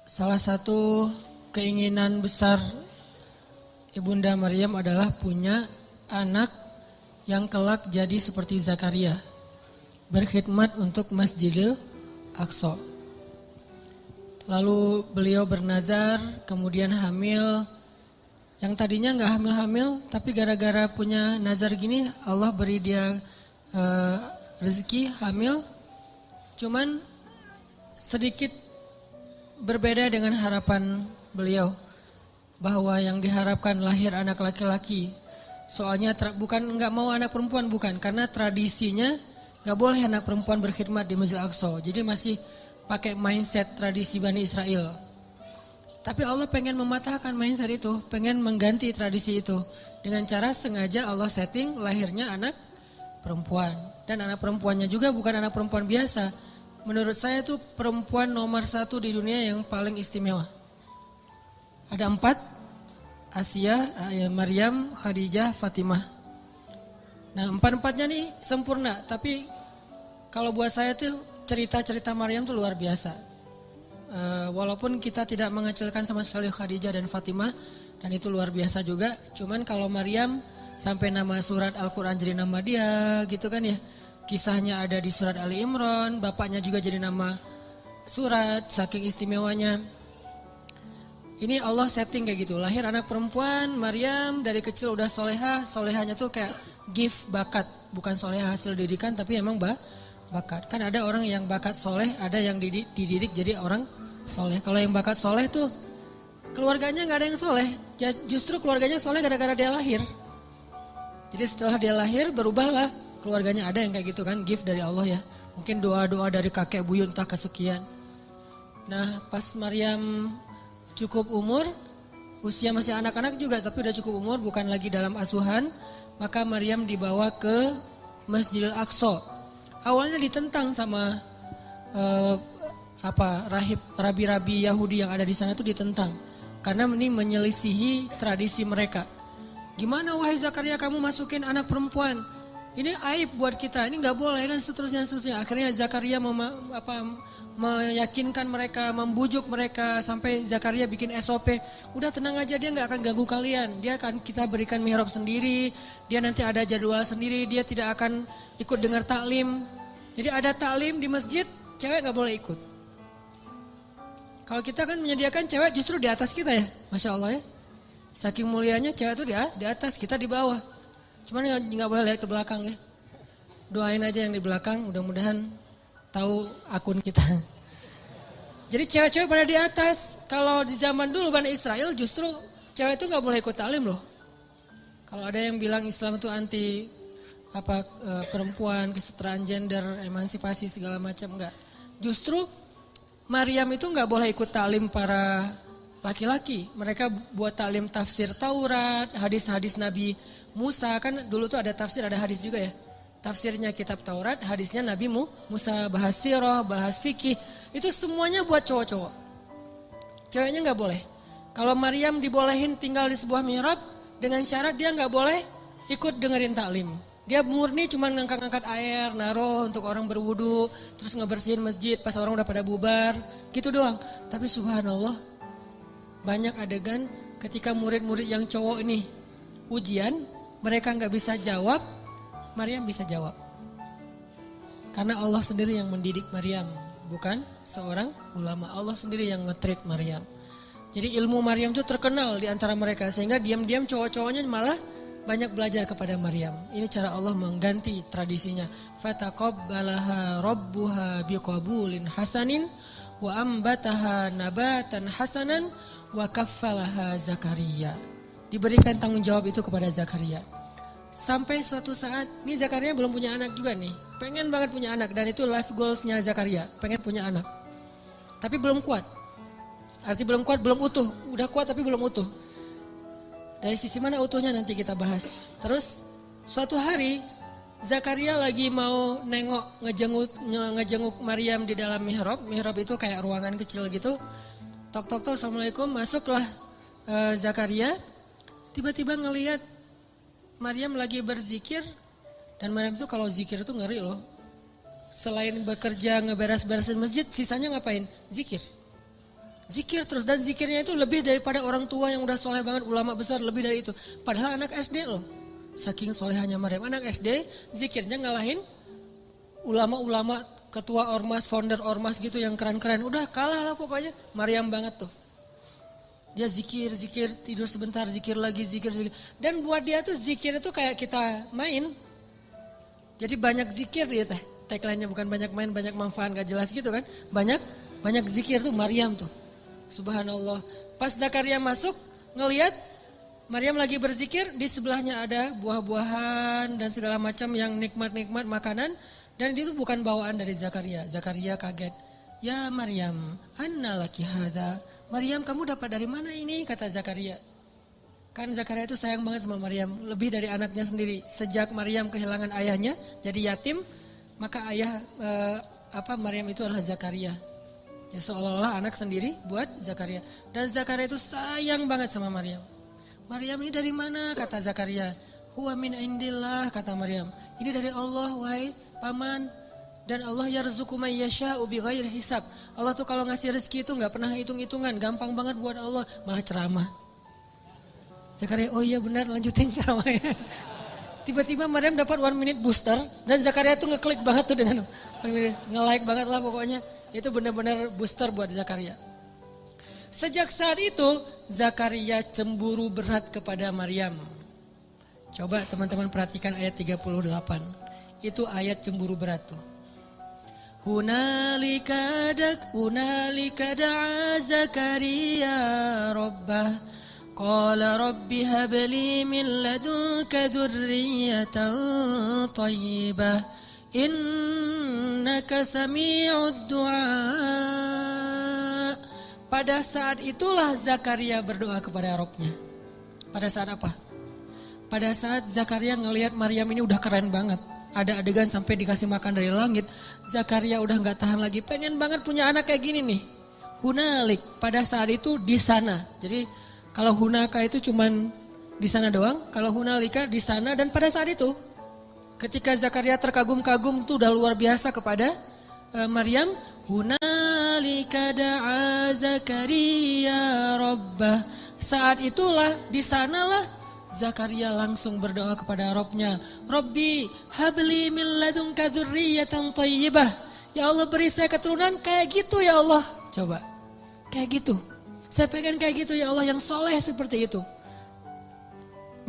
Salah satu keinginan besar Ibunda Maryam adalah punya anak yang kelak jadi seperti Zakaria, berkhidmat untuk Masjidil Aqsa. Lalu beliau bernazar, kemudian hamil. Yang tadinya nggak hamil-hamil, tapi gara-gara punya nazar gini, Allah beri dia rezeki hamil. Cuman sedikit berbeda dengan harapan beliau, bahwa yang diharapkan lahir anak laki-laki. Soalnya bukan nggak mau anak perempuan, bukan, karena tradisinya nggak boleh anak perempuan berkhidmat di Masjid Aqsa. Jadi masih pakai mindset tradisi Bani Israel. Tapi Allah pengen mematahkan mindset itu, pengen mengganti tradisi itu dengan cara sengaja Allah setting lahirnya anak perempuan. Dan anak perempuannya juga bukan anak perempuan biasa. Menurut saya itu perempuan nomor 1 di dunia yang paling istimewa. Ada 4. Asia, Maryam, Khadijah, Fatimah. Nah, 4-4-nya nih sempurna. Tapi kalau buat saya tuh cerita-cerita Maryam tuh luar biasa. Walaupun kita tidak mengecilkan sama sekali Khadijah dan Fatimah, dan itu luar biasa juga. Cuman kalau Maryam sampai nama surat Al-Quran jadi nama dia gitu kan ya. Kisahnya ada di surat Ali Imran, bapaknya juga jadi nama surat, saking istimewanya. Ini Allah setting kayak gitu, lahir anak perempuan, Maryam dari kecil udah solehah, solehahnya tuh kayak gift, bakat, bukan solehah hasil didikan tapi emang bakat. Kan ada orang yang bakat soleh, ada yang dididik jadi orang soleh. Kalau yang bakat soleh tuh keluarganya gak ada yang soleh, justru keluarganya soleh gara-gara dia lahir. Jadi setelah dia lahir berubahlah keluarganya, ada yang kayak gitu kan, gift dari Allah ya. Mungkin doa-doa dari kakek buyut entah kesekian. Nah pas Maryam cukup umur, usia masih anak-anak juga tapi udah cukup umur, bukan lagi dalam asuhan, maka Maryam dibawa ke Masjidil Aqsa. Awalnya ditentang sama rabi-rabi Yahudi yang ada di sana tuh ditentang karena ini menyelisihi tradisi mereka. Gimana wahai Zakaria kamu masukin anak perempuan? Ini aib buat kita, ini nggak boleh dan seterusnya. Akhirnya Zakaria meyakinkan mereka, membujuk mereka sampai Zakaria bikin SOP. Udah tenang aja, dia nggak akan ganggu kalian. Dia akan kita berikan mihrab sendiri. Dia nanti ada jadwal sendiri. Dia tidak akan ikut dengar taklim. Jadi ada taklim di masjid, cewek nggak boleh ikut. Kalau kita kan menyediakan cewek justru di atas kita ya, masya Allah ya. Saking mulianya cewek itu di atas, kita di bawah. Cuman nggak boleh lihat ke belakang ya. Doain aja yang di belakang, mudah-mudahan tahu akun kita. Jadi cewek-cewek pada di atas. Kalau di zaman dulu Bani Israel justru cewek itu nggak boleh ikut taklim loh. Kalau ada yang bilang Islam itu anti perempuan, kesetaraan gender, emansipasi segala macam, enggak. Justru Maryam itu nggak boleh ikut taklim para laki-laki. Mereka buat taklim tafsir Taurat, hadis-hadis Nabi Musa, kan dulu tuh ada tafsir, ada hadis juga ya. Tafsirnya kitab Taurat, hadisnya Nabi Musa, bahas sirah, bahas fikih. Itu semuanya buat cowok-cowok. Ceweknya gak boleh. Kalau Maryam dibolehin tinggal di sebuah mihrab, dengan syarat dia gak boleh ikut dengerin taklim. Dia murni cuma ngangkat-ngangkat air, naruh untuk orang berwudu, terus ngebersihin masjid pas orang udah pada bubar, gitu doang. Tapi subhanallah, banyak adegan ketika murid-murid yang cowok ini ujian, mereka gak bisa jawab, Maryam bisa jawab. Karena Allah sendiri yang mendidik Maryam, bukan seorang ulama. Allah sendiri yang nge-treat Maryam. Jadi ilmu Maryam itu terkenal di antara mereka, sehingga diam-diam cowok-cowoknya malah banyak belajar kepada Maryam. Ini cara Allah mengganti tradisinya. Fataqabbalaha rabbuha biqabulin hasanin wa ambataha nabatan hasanan wa kaffalaha Zakaria. Diberikan tanggung jawab itu kepada Zakaria. Sampai suatu saat, nih Zakaria belum punya anak juga nih. Pengen banget punya anak, dan itu life goalsnya Zakaria, pengen punya anak. Tapi belum kuat. Arti belum kuat, belum utuh. Udah kuat tapi belum utuh. Dari sisi mana utuhnya nanti kita bahas. Terus suatu hari Zakaria lagi mau nengok ngejenguk Maryam di dalam mihrab. Mihrab itu kayak ruangan kecil gitu. Tok assalamualaikum, masuklah Zakaria. Tiba-tiba ngelihat Maryam lagi berzikir. Dan Maryam itu kalau zikir itu ngeri loh. Selain bekerja ngeberes-beresin masjid, sisanya ngapain? Zikir. Zikir terus, dan zikirnya itu lebih daripada orang tua yang udah soleh banget, ulama besar, lebih dari itu. Padahal anak SD loh. Saking solehnya Maryam, anak SD zikirnya ngalahin ulama-ulama, ketua ormas, founder ormas gitu yang keren-keren. Udah kalah lah pokoknya, Maryam banget tuh. Dia zikir, tidur sebentar, zikir lagi, zikir. Dan buat dia tuh zikir itu kayak kita main. Jadi banyak zikir dia teh. Tagline-nya bukan banyak main, banyak manfaat, gak jelas gitu kan. Banyak zikir tuh Maryam tuh. Subhanallah. Pas Zakaria masuk, ngelihat Maryam lagi berzikir, di sebelahnya ada buah-buahan dan segala macam yang nikmat-nikmat makanan. Dan itu bukan bawaan dari Zakaria. Zakaria kaget. Ya Maryam, anna laki hadza. Maryam, kamu dapat dari mana ini? Kata Zakaria. Kan Zakaria itu sayang banget sama Maryam. Lebih dari anaknya sendiri. Sejak Maryam kehilangan ayahnya, jadi yatim. Maka ayah Maryam itu adalah Zakaria. Ya seolah-olah anak sendiri buat Zakaria. Dan Zakaria itu sayang banget sama Maryam. Maryam ini dari mana? Kata Zakaria. Huwa min indillah, kata Maryam. Ini dari Allah, wahai paman. Dan Allah yarzuqu may yasha'u bighairi hisab. Allah tuh kalau ngasih rezeki itu enggak pernah hitung-hitungan, gampang banget buat Allah, malah ceramah. Zakaria, oh iya benar, lanjutin ceramahnya. Tiba-tiba Maryam dapat 1 minute booster dan Zakaria tuh ngeklik banget tuh dengan 1 minute, nge-like banget lah pokoknya. Itu benar-benar booster buat Zakaria. Sejak saat itu Zakaria cemburu berat kepada Maryam. Coba teman-teman perhatikan ayat 38. Itu ayat cemburu berat tuh. Hunalika da'a Zakaria rabbah qala rabbi habli min ladunka dzurriyyatan thayyibah innaka sami'ud du'a. Pada saat itulah Zakaria berdoa kepada Rabb-nya. Pada saat apa? Pada saat Zakaria ngelihat Maryam ini udah keren banget. Ada adegan sampai dikasih makan dari langit. Zakaria udah gak tahan lagi. Pengen banget punya anak kayak gini nih. Hunalik. Pada saat itu di sana. Jadi kalau hunaka itu cuman di sana doang. Kalau hunalika di sana dan pada saat itu. Ketika Zakaria terkagum-kagum tuh udah luar biasa kepada Maryam. Hunalika da'a Zakaria rabbah. Saat itulah di sanalah Zakaria langsung berdoa kepada Rabb-nya. Rabbi habli min ladunka dzurriyyatan thayyibah. Ya Allah, beri saya keturunan kayak gitu ya Allah. Coba. Kayak gitu. Saya pengen kayak gitu ya Allah, yang soleh seperti itu.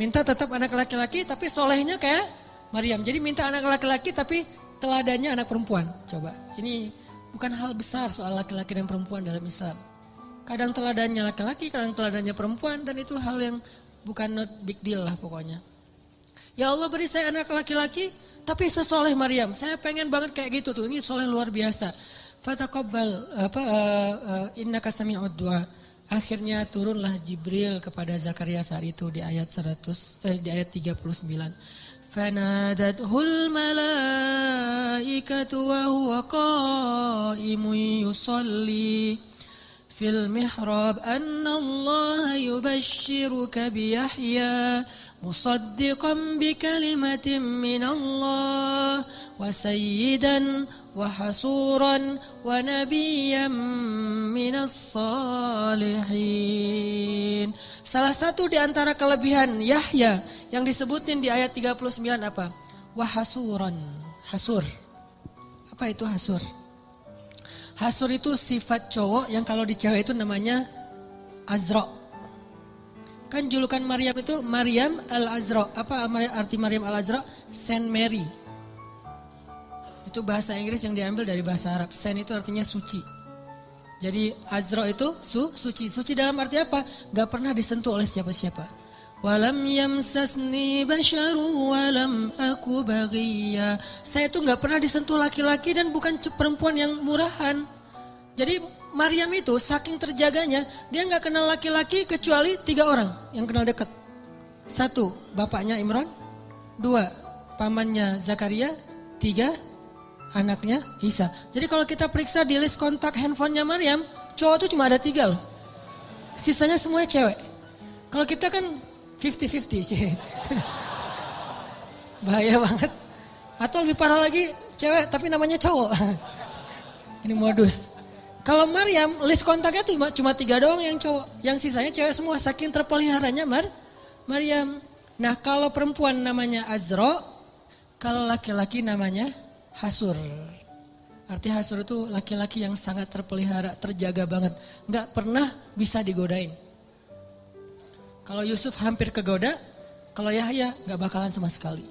Minta tetap anak laki-laki tapi solehnya kayak Maryam. Jadi minta anak laki-laki tapi teladannya anak perempuan. Coba. Ini bukan hal besar soal laki-laki dan perempuan dalam Islam. Kadang teladannya laki-laki, kadang teladannya perempuan, dan itu hal yang bukan not big deal lah pokoknya. Ya Allah, beri saya anak laki-laki tapi sesoleh Maryam. Saya pengen banget kayak gitu tuh. Ini soleh luar biasa. Fataqabbal innaka sami'ud du'a. Akhirnya turunlah Jibril kepada Zakaria saat itu di ayat 39. Fanadathul malaikatu wa huwa qa'imun yusalli fil mihrab anna Allah yubashshiruka bi Yahya musaddiqan bi kalimatin min Allah wa sayyidan wa hasuran wa nabiyyan minas salihin. Salah satu di antara kelebihan Yahya yang disebutin di ayat 39 apa? Wa hasuran. Hasur. Apa itu hasur? Hasur itu sifat cowok yang kalau di cewek itu namanya Azra. Kan julukan Maryam itu Maryam al-Azra. Apa arti Maryam al-Azra? Saint Mary. Itu bahasa Inggris yang diambil dari bahasa Arab. Saint itu artinya suci. Jadi Azra itu suci. Suci dalam arti apa? Gak pernah disentuh oleh siapa-siapa. Walam yamsasni basyaru walam aku baghiya. Saya itu gak pernah disentuh laki-laki dan bukan perempuan yang murahan. Jadi Maryam itu saking terjaganya, dia gak kenal laki-laki kecuali 3 orang yang kenal dekat. 1, bapaknya Imran. 2, pamannya Zakaria. 3, anaknya Isa. Jadi kalau kita periksa di list kontak handphonenya Maryam, cowok itu cuma ada 3 loh. Sisanya semuanya cewek. Kalau kita kan 50-50. Bahaya banget. Atau lebih parah lagi, cewek tapi namanya cowok. Ini modus. Kalau Maryam, list kontaknya tuh cuma 3 doang yang cowok. Yang sisanya cewek semua, saking terpeliharanya Maryam. Nah kalau perempuan namanya Azra, kalau laki-laki namanya Hasur. Arti Hasur itu laki-laki yang sangat terpelihara, terjaga banget. Gak pernah bisa digodain. Kalau Yusuf hampir kegoda, kalau Yahya gak bakalan sama sekali.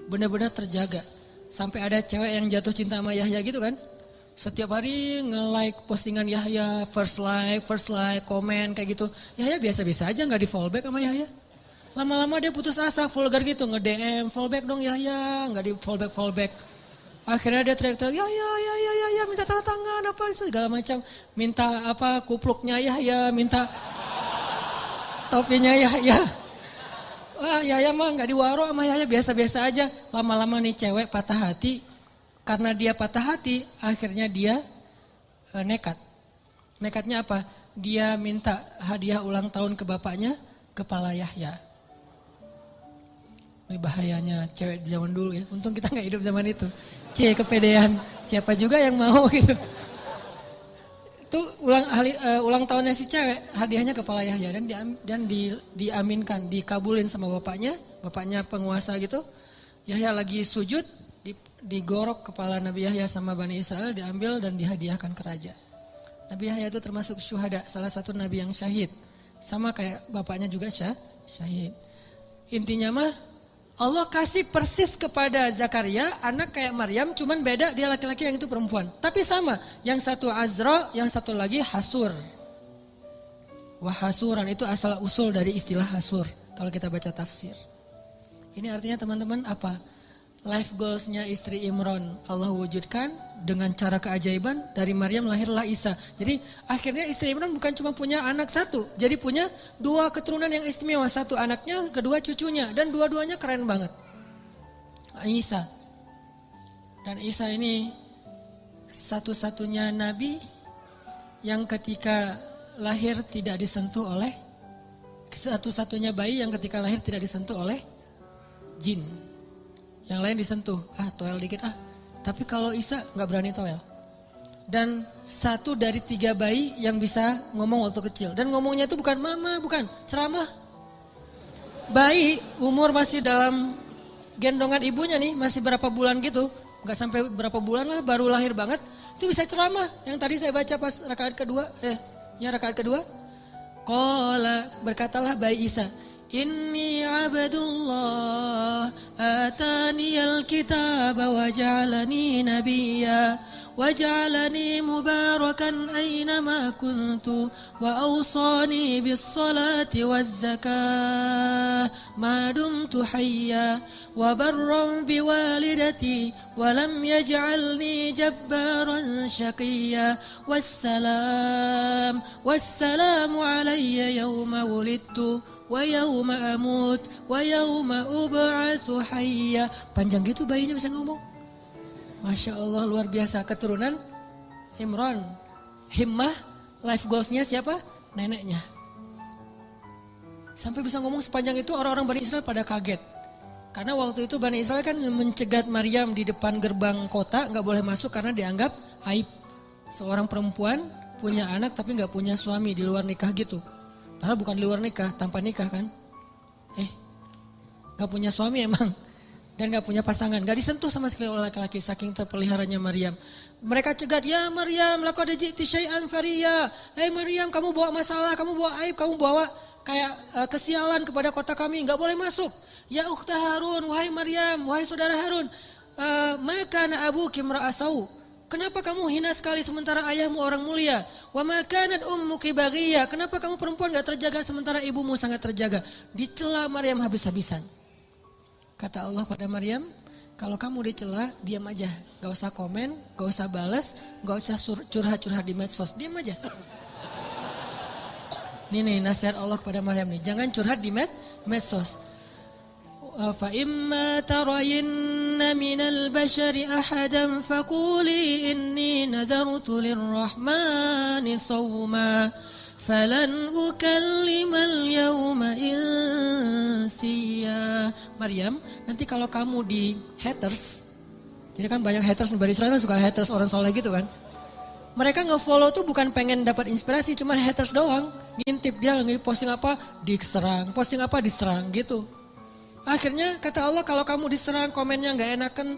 Benar-benar terjaga. Sampai ada cewek yang jatuh cinta sama Yahya gitu kan. Setiap hari nge-like postingan Yahya, first like, komen kayak gitu. Yahya biasa-biasa aja gak di fallback sama Yahya. Lama-lama dia putus asa, vulgar gitu, nge-DM, fallback dong Yahya, gak di fallback. Akhirnya dia teriak-teriak, ya, minta tanda tangan, apa segala macam. Minta apa, kupluknya Yahya, minta topinya Yahya. Wah Yahya mah gak diwaro sama Yahya, biasa-biasa aja. Lama-lama nih cewek patah hati. Karena dia patah hati, akhirnya dia nekat. Nekatnya apa? Dia minta hadiah ulang tahun ke bapaknya, kepala Yahya. Ini bahayanya cewek di zaman dulu ya. Untung kita gak hidup zaman itu. Kepedean. Siapa juga yang mau gitu. Itu ulang tahunnya si cewek, hadiahnya kepala Yahya. Dan diaminkan, dikabulin sama bapaknya. Bapaknya penguasa gitu. Yahya lagi sujud. Digorok kepala Nabi Yahya sama Bani Israel, diambil dan dihadiahkan ke raja. Nabi Yahya itu termasuk syuhada, salah satu nabi yang syahid. Sama kayak bapaknya juga syahid. Intinya mah Allah kasih persis kepada Zakaria, anak kayak Maryam, cuman beda dia laki-laki, yang itu perempuan. Tapi sama, yang satu Azra, yang satu lagi Hasur. Wahasuran itu asal usul dari istilah Hasur, kalau kita baca tafsir. Ini artinya teman-teman apa? Life goalsnya istri Imran Allah wujudkan dengan cara keajaiban. Dari Maryam lahirlah Isa. Jadi akhirnya istri Imran bukan cuma punya anak satu, jadi punya 2 keturunan yang istimewa. Satu anaknya, kedua cucunya, dan dua-duanya keren banget. Isa. Dan Isa ini satu-satunya nabi yang ketika lahir tidak disentuh oleh, satu-satunya bayi yang ketika lahir tidak disentuh oleh jin. Yang lain disentuh, toel dikit Tapi kalau Isa gak berani toel. Dan 1 dari 3 bayi yang bisa ngomong waktu kecil. Dan ngomongnya itu bukan mama, bukan ceramah. Bayi umur masih dalam gendongan ibunya nih, masih berapa bulan gitu. Gak sampai berapa bulan lah, baru lahir banget. Itu bisa ceramah. Yang tadi saya baca pas rakaat kedua. Qala, berkatalah bayi Isa. Inni abdullah ataniyal kitab wa ja'alani nabiyya wa ja'alani mubarakan aynama kuntu wa awsani bis salati waz zakah ma dumtu hayya wa barran biwalidati wa lam yaj'alni jabbaran syaqiyya wassalamu alayya yawma wulidtu wa yawma amut wa yawma ub'atsu hayya. Panjang gitu bayinya bisa ngomong. Masya Allah, luar biasa. Keturunan Imran. Himmah, life goalsnya siapa? Neneknya. Sampai bisa ngomong sepanjang itu, orang-orang Bani Israel pada kaget. Karena waktu itu Bani Israel kan mencegat Maryam di depan gerbang kota, gak boleh masuk karena dianggap aib. Seorang perempuan punya anak tapi gak punya suami, di luar nikah gitu. Padahal bukan di luar nikah, tanpa nikah kan. Gak punya suami emang. Dan gak punya pasangan. Gak disentuh sama sekali oleh laki-laki, saking terpeliharanya Maryam. Mereka cegat, ya Maryam, laqad ji'ti syai'an fariya. Maryam, kamu bawa masalah, kamu bawa aib, kamu bawa kayak kesialan kepada kota kami. Gak boleh masuk. Ya ukhta Harun, wahai Maryam, wahai saudara Harun. Maka na abuki imra'asau. Kenapa kamu hina sekali sementara ayahmu orang mulia? Wa ma kanat ummuki baghiyah. Kenapa kamu perempuan gak terjaga sementara ibumu sangat terjaga? Dicela Maryam habis-habisan. Kata Allah pada Maryam, kalau kamu dicela, diam aja. Gak usah komen, gak usah balas, gak usah curhat-curhat di medsos. Diam aja. Ini nasihat Allah kepada Maryam nih. Jangan curhat di medsos. Fa imma tarayinna minal bashari ahadan faquli inni nadartu lirrahmani sawma falan ukallimal yawma insiya. Maryam, nanti kalau kamu di haters, jadi kan banyak haters di Bani Israel kan suka haters orang soleh gitu kan. Mereka nge-follow tuh bukan pengen dapat inspirasi, cuma haters doang. Ngintip dia lagi posting apa, diserang. Posting apa, diserang gitu. Akhirnya kata Allah, kalau kamu diserang, komennya gak enakan,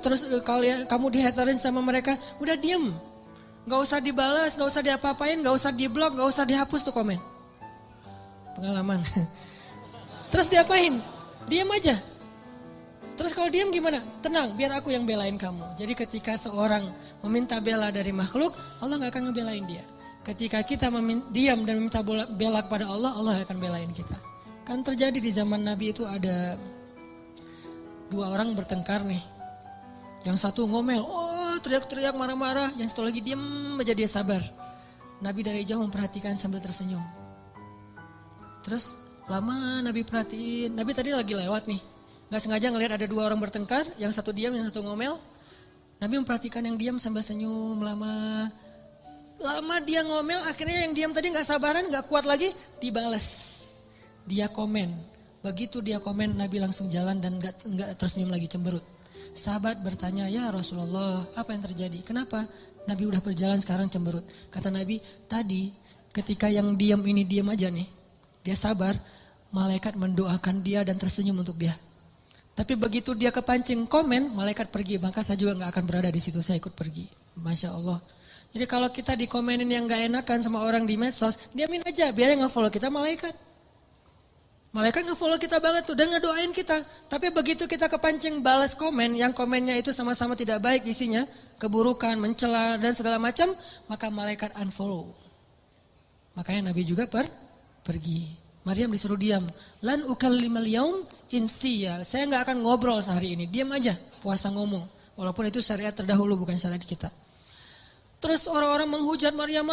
terus kamu dihaterin sama mereka, udah diem. Gak usah dibalas, gak usah diapa-apain, gak usah di-blok, gak usah dihapus tuh komen. Pengalaman. Terus diapain? Diam aja. Terus kalau diam gimana? Tenang, biar aku yang belain kamu. Jadi ketika seorang meminta bela dari makhluk, Allah gak akan ngebelain dia. Ketika kita diam dan meminta bela kepada Allah, Allah akan belain kita. Kan terjadi di zaman Nabi itu ada 2 orang bertengkar nih. Yang satu ngomel, teriak-teriak marah-marah. Yang satu lagi diam aja, dia sabar. Nabi dari jauh memperhatikan sambil tersenyum. Terus lama Nabi perhatiin, Nabi tadi lagi lewat nih. Gak sengaja ngelihat ada 2 orang bertengkar, yang satu diam, yang satu ngomel. Nabi memperhatikan yang diam sambil senyum lama. Lama dia ngomel, akhirnya yang diam tadi gak sabaran, gak kuat lagi, dibales. Dia komen. Begitu dia komen, Nabi langsung jalan dan gak tersenyum lagi, cemberut. Sahabat bertanya, ya Rasulullah, apa yang terjadi? Kenapa? Nabi udah berjalan sekarang cemberut. Kata Nabi, tadi ketika yang diam ini diam aja nih, dia sabar, malaikat mendoakan dia dan tersenyum untuk dia. Tapi begitu dia kepancing komen, malaikat pergi. Maka saya juga gak akan berada di situ, saya ikut pergi. Masya Allah. Jadi kalau kita dikomenin yang gak enakan sama orang di medsos, diamin aja, biar yang nge-follow kita malaikat. Malaikat nge-follow kita banget tuh dan ngedoain kita. Tapi begitu kita kepancing balas komen, yang komennya itu sama-sama tidak baik isinya, keburukan, mencela dan segala macam, maka malaikat unfollow. Makanya Nabi juga pergi. Maryam disuruh diam. Lan ukallimal yaum insiya. Saya gak akan ngobrol sehari ini. Diam aja, puasa ngomong. Walaupun itu syariat terdahulu, bukan syariat kita. Terus orang-orang menghujat Maryam.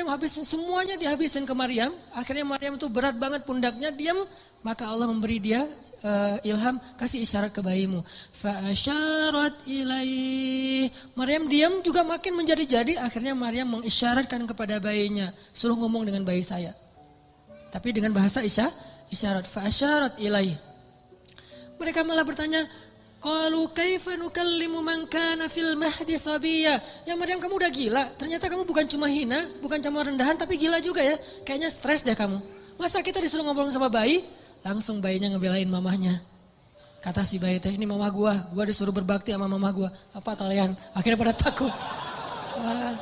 Habisin semuanya, dihabisin ke Maryam. Akhirnya Maryam itu berat banget pundaknya, diam. Maka Allah memberi dia ilham, kasih isyarat ke bayimu. Fa'asyarat ilaih. Maryam diam juga makin menjadi-jadi. Akhirnya Maryam mengisyaratkan kepada bayinya, suruh ngomong dengan bayi saya. Tapi dengan bahasa isyarat. Fa'asyarat ilaih. Mereka malah bertanya, qalu kaifa nukallimu man kana fil mahdi sabiyya. Ya Maryam, kamu udah gila. Ternyata kamu bukan cuma hina, bukan cuma rendahan, tapi gila juga ya. Kayaknya stres deh kamu. Masa kita disuruh ngobrol sama bayi? Langsung bayinya ngebelain mamahnya. Kata si bayi teh, ini mama gua disuruh berbakti sama mama gua. Apa kalian? Akhirnya pada takut. Wah,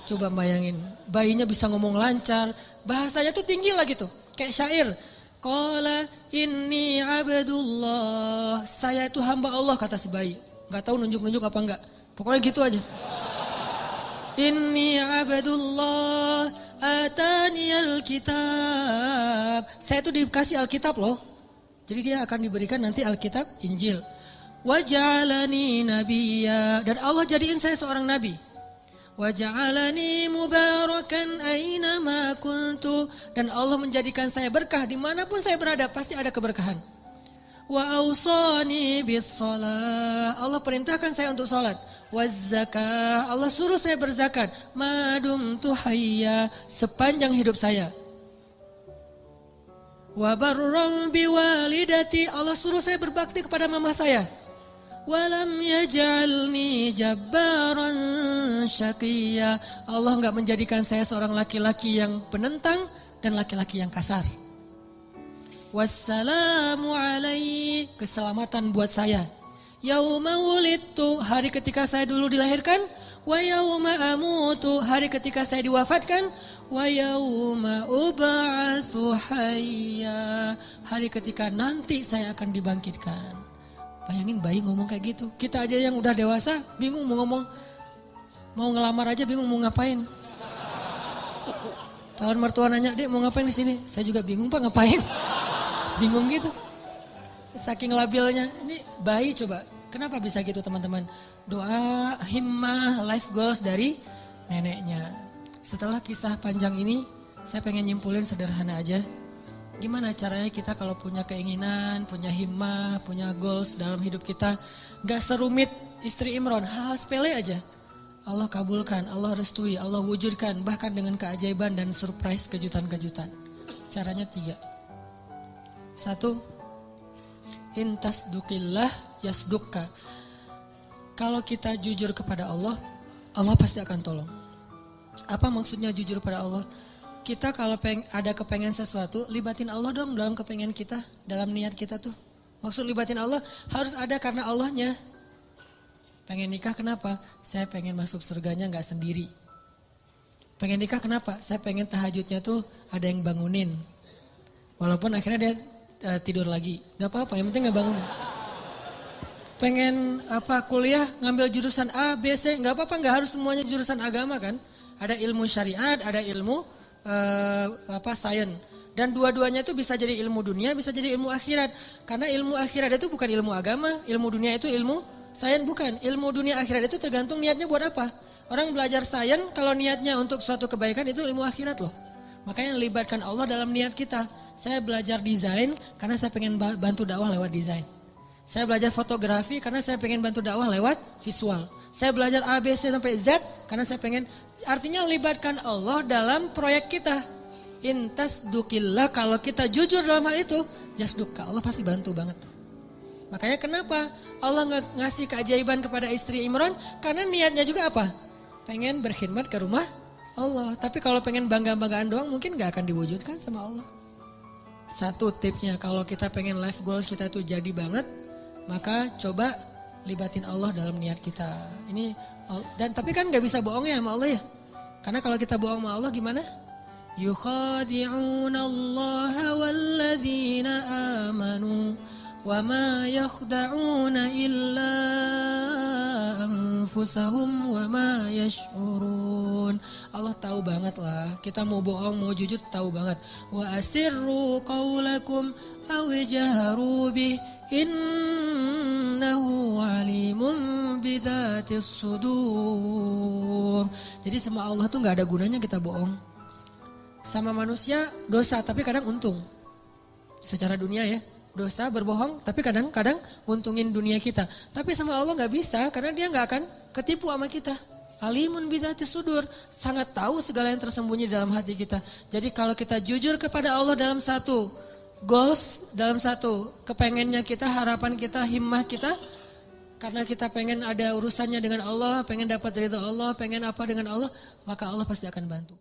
coba bayangin, bayinya bisa ngomong lancar. Bahasanya tuh tinggi lah gitu, kayak syair. Qala inni abdullah. Saya itu hamba Allah, kata si bayi. Gak tahu nunjuk-nunjuk apa enggak. Pokoknya gitu aja. Inni abdullah atani alkitab. Saya itu dikasih alkitab loh. Jadi dia akan diberikan nanti alkitab Injil. Waj'alani nabiyya. Dan Allah jadiin saya seorang nabi. Waj'alani mubarakan aina ma kuntu. Dan Allah menjadikan saya berkah dimanapun saya berada, pasti ada keberkahan. Wa awsani bis shalah. Allah perintahkan saya untuk salat. Waz zakah. Allah suruh saya berzakat. Madumtu hayya. Sepanjang hidup saya. Wa barram biwalidati. Allah suruh saya berbakti kepada mama saya. Walam yaj'alni jabbaran syaqiyya. Allah enggak menjadikan saya seorang laki-laki yang penentang dan laki-laki yang kasar. Wassalamu alaihi. Keselamatan buat saya. Yauma wulidtu. Hari ketika saya dulu dilahirkan. Wa yauma amutu. Hari ketika saya diwafatkan. Wa yauma ub'atsu hayya. Hari ketika nanti saya akan dibangkitkan. Bayangin bayi ngomong kayak gitu. Kita aja yang udah dewasa bingung mau ngomong. Mau ngelamar aja bingung mau ngapain. Calon mertua nanya, "Dek, mau ngapain di sini?" Saya juga bingung, Pak, ngapain? Bingung gitu. Saking labilnya. Ini bayi coba. Kenapa bisa gitu, teman-teman? Doa, himmah, life goals dari neneknya. Setelah kisah panjang ini, saya pengen nyimpulin sederhana aja. Gimana caranya kita kalau punya keinginan, punya himmah, punya goals dalam hidup kita. Gak serumit istri Imron, hal sepele aja. Allah kabulkan, Allah restui, Allah wujudkan. Bahkan dengan keajaiban dan surprise kejutan-kejutan. Caranya 3. 1. Intasdukillah yasdukka. Kalau kita jujur kepada Allah, Allah pasti akan tolong. Apa maksudnya jujur pada Allah? Kita kalau ada kepengen sesuatu, libatin Allah dong dalam kepengen kita, dalam niat kita tuh. Maksud libatin Allah harus ada karena Allahnya. Pengen nikah kenapa? Saya pengen masuk surganya gak sendiri. Pengen nikah kenapa? Saya pengen tahajudnya tuh ada yang bangunin. Walaupun akhirnya dia tidur lagi. Gak apa-apa, yang penting gak bangunin. Pengen kuliah ngambil jurusan A, B, C. Gak apa-apa, gak harus semuanya jurusan agama kan. Ada ilmu syariat, ada ilmu sains. Dan dua-duanya itu bisa jadi ilmu dunia, bisa jadi ilmu akhirat. Karena ilmu akhirat itu bukan ilmu agama, ilmu dunia itu ilmu sains bukan. Ilmu dunia akhirat itu tergantung niatnya buat apa. Orang belajar sains kalau niatnya untuk suatu kebaikan itu ilmu akhirat loh. Makanya libatkan Allah dalam niat kita. Saya belajar desain karena saya pengen bantu dakwah lewat desain. Saya belajar fotografi karena saya pengen bantu dakwah lewat visual. Saya belajar A, B, C sampai Z karena saya pengen. Artinya libatkan Allah dalam proyek kita. Intas dukillah, kalau kita jujur dalam hal itu, jasduka, Allah pasti bantu banget. Makanya kenapa Allah ngasih keajaiban kepada istri Imran? Karena niatnya juga apa? Pengen berkhidmat ke rumah Allah. Tapi kalau pengen bangga-banggaan doang mungkin gak akan diwujudkan sama Allah. Satu tipsnya, kalau kita pengen life goals kita itu jadi banget, maka coba libatin Allah dalam niat kita. Tapi kan gak bisa bohong ya sama Allah ya. Karena kalau kita bohong sama Allah gimana? Yukhadi'una Allah walladzina amanu wa ma yakhda'una illa anfusahum wa ma yash'urun. Allah tahu banget lah. Kita mau bohong, mau jujur tahu banget. Wa asirru qawlakum aw jaharu bih innahu alimun bidzatis sudur. Jadi sama Allah tuh gak ada gunanya kita bohong. Sama manusia dosa tapi kadang untung. Secara dunia ya, dosa berbohong tapi kadang-kadang untungin dunia kita. Tapi sama Allah gak bisa karena dia gak akan ketipu sama kita. Alimun bidzatis sudur, sangat tahu segala yang tersembunyi dalam hati kita. Jadi kalau kita jujur kepada Allah dalam satu goals, dalam satu kepengennya kita, harapan kita, himmah kita, karena kita pengen ada urusannya dengan Allah, pengen dapat ridha Allah, pengen apa dengan Allah, maka Allah pasti akan bantu.